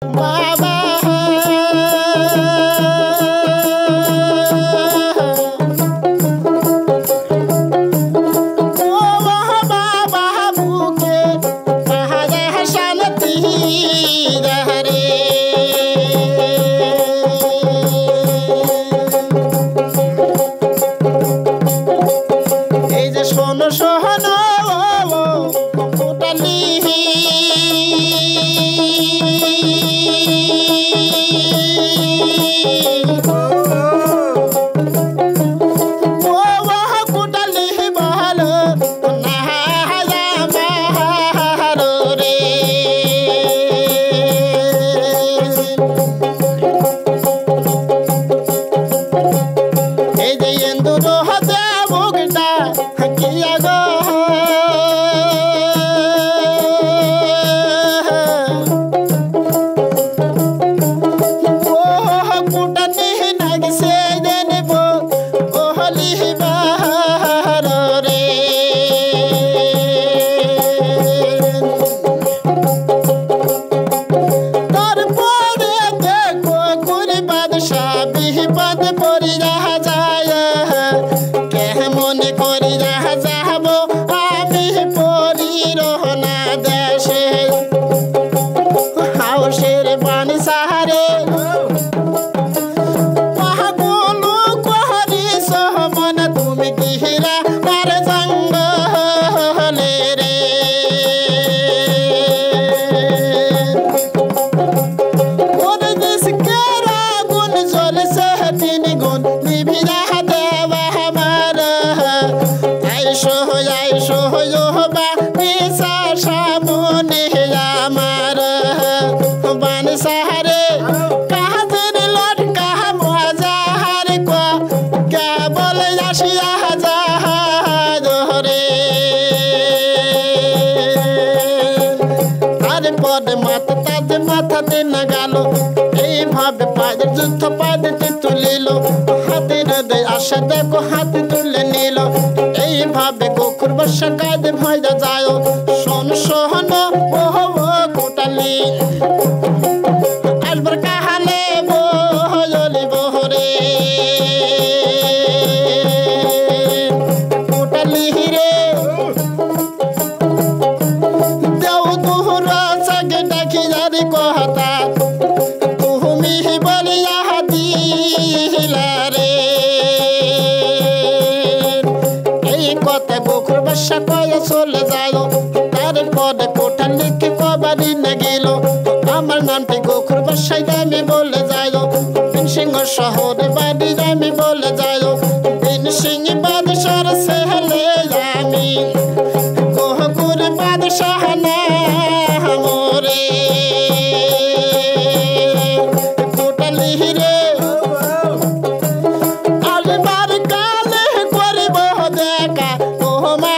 বাবা মাথাতে না গেল এইভাবে পায়ের যুদ্ধ পায়েতে তুলিল হাতের আশা দেখো হাতে তুলে নিল এইভাবে গোকুর বর্ষা কাঁদে ভয় যায় শোন শোন ও কোটালি আসবার কাহালে বলি বহরে কোটালি রে দেও দুহরা সাগে ডাকি যারি কথা তুমি বলিয়া দিলা রে এই কথা গোকুর বর্ষা কয়ে চলে যায় তারপরে কোটালিকে কবারি না গেল আমার নামটি গোকুর বর্ষায় আমি বলে যায় বিন সিংহ শহরে বাড়ি আমি বলে যায় বিন সিংহ বাদশার ছেলে আমি গোকুর বাদশাহ না মোরে কোটালি রে আলবার কালে করব দেখা তোমার